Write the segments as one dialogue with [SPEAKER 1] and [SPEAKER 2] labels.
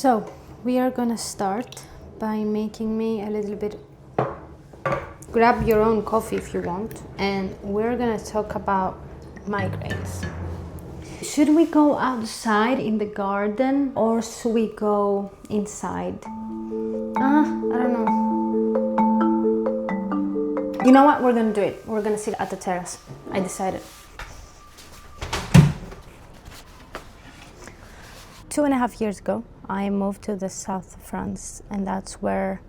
[SPEAKER 1] So we are gonna start by making me a little bit. Grab your own coffee if you want, and we're gonna talk about migraines. Should we go outside in the garden or should we go inside? I don't know. You know what? We're gonna do it. We're gonna sit at the terrace. I decided. 2.5 years ago, I moved to the south of France, and that's where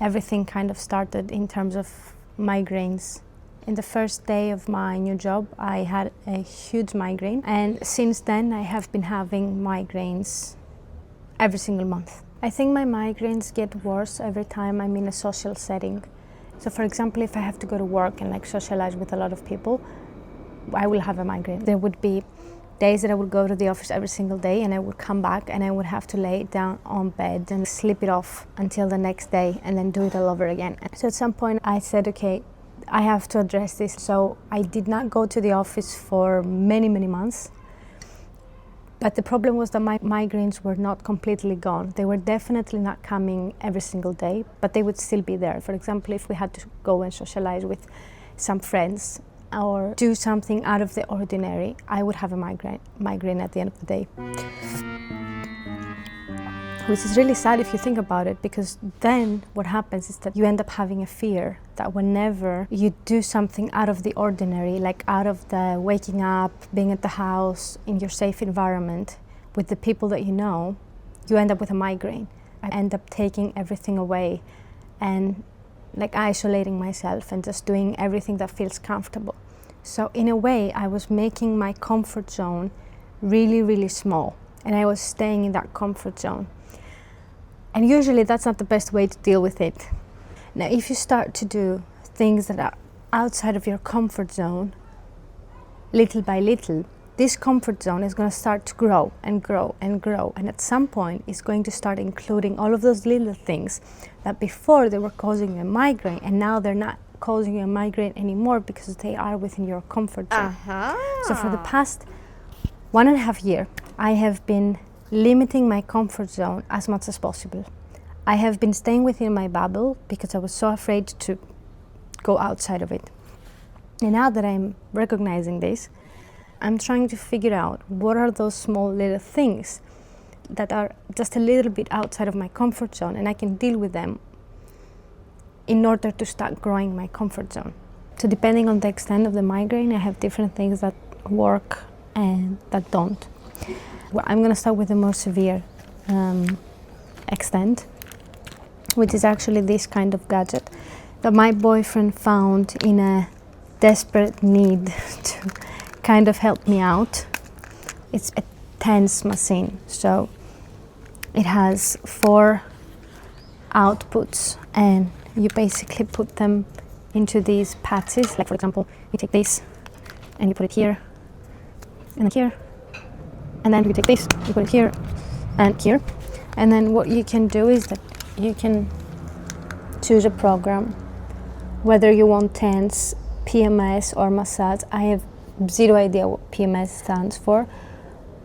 [SPEAKER 1] everything kind of started in terms of migraines. In the first day of my new job, I had a huge migraine, and since then I have been having migraines every single month. I think my migraines get worse every time I'm in a social setting. So for example, if I have to go to work and socialize with a lot of people, I will have a migraine. There would be days that I would go to the office every single day and I would come back and I would have to lay down on bed and sleep it off until the next day and then do it all over again. So at some point I said, okay, I have to address this. So I did not go to the office for many months. But the problem was that my migraines were not completely gone. They were definitely not coming every single day, but they would still be there. For example, if we had to go and socialize with some friends or do something out of the ordinary, I would have a migraine at the end of the day. Which is really sad if you think about it, because then what happens is that you end up having a fear that whenever you do something out of the ordinary, like out of the waking up, being at the house, in your safe environment, with the people that you know, you end up with a migraine. I end up taking everything away and isolating myself and just doing everything that feels comfortable. So in a way, I was making my comfort zone really small, and I was staying in that comfort zone. And usually that's not the best way to deal with it. Now, if you start to do things that are outside of your comfort zone, little by little, this comfort zone is going to start to grow and grow and grow. And at some point, it's going to start including all of those little things that before they were causing you a migraine, and now they're not causing you a migraine anymore because they are within your comfort zone. So for the past 1.5 years, I have been limiting my comfort zone as much as possible. I have been staying within my bubble because I was so afraid to go outside of it. And now that I'm recognizing this, I'm trying to figure out what are those small little things that are just a little bit outside of my comfort zone, and I can deal with them in order to start growing my comfort zone. So depending on the extent of the migraine, I have different things that work and that don't. Well, I'm going to start with the more severe extent, which is actually this kind of gadget that my boyfriend found in a desperate need to kind of help me out. It's a TENS machine, so it has 4 outputs, and you basically put them into these patches. Like for example, you take this and you put it here and here. And then you take this, you put it here and here. And then what you can do is that you can choose a program, whether you want TENS, PMS or massage. I have zero idea what PMS stands for.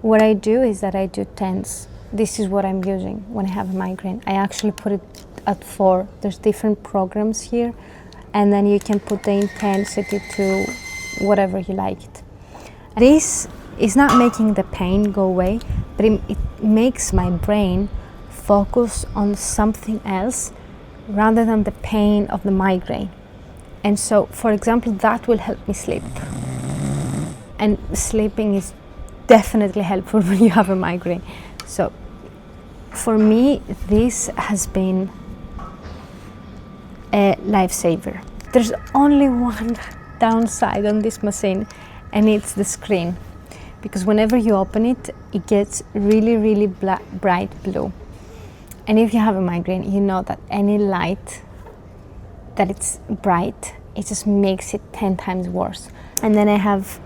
[SPEAKER 1] What I do is that I do TENS. This is what I'm using when I have a migraine. I actually put it at 4. There's different programs here, and then you can put the intensity to whatever you like it. This is not making the pain go away, but it makes my brain focus on something else rather than the pain of the migraine. And so, for example, that will help me sleep. And sleeping is definitely helpful when you have a migraine. So for me, this has been a lifesaver. There's only one downside on this machine, and it's the screen. Because whenever you open it, it gets really bright blue. And if you have a migraine, you know that any light that it's bright, it just makes it 10 times worse. And then I have,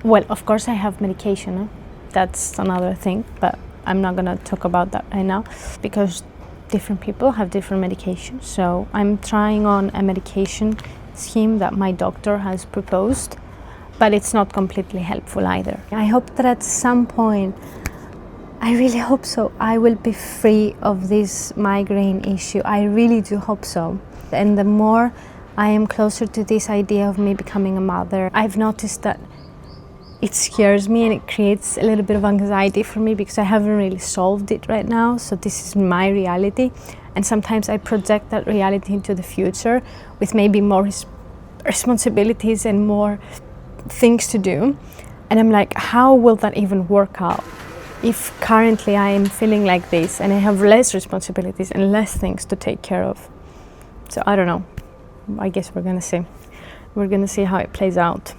[SPEAKER 1] well, of course I have medication. That's another thing, but I'm not gonna talk about that right now because different people have different medications. So I'm trying on a medication scheme that my doctor has proposed, but it's not completely helpful either. I hope that at some point I really hope so. I will be free of this migraine issue. I really do hope so. And the more I am closer to this idea of me becoming a mother, I've noticed that it scares me and it creates a little bit of anxiety for me because I haven't really solved it right now. So this is my reality. And sometimes I project that reality into the future with maybe more responsibilities and more things to do. And I'm like, how will that even work out? If currently I am feeling like this and I have less responsibilities and less things to take care of. So I don't know. I guess we're gonna see. We're gonna see how it plays out.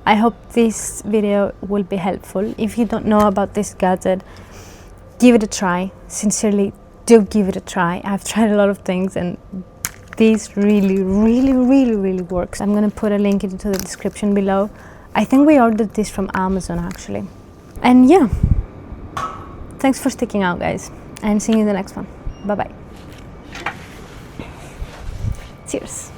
[SPEAKER 1] I hope this video will be helpful. If you don't know about this gadget, give it a try. Sincerely, do give it a try. I've tried a lot of things and this really works. I'm gonna put a link into the description below. I think we ordered this from Amazon actually. And yeah, thanks for sticking out, guys, and see you in the next one. Bye bye. Cheers.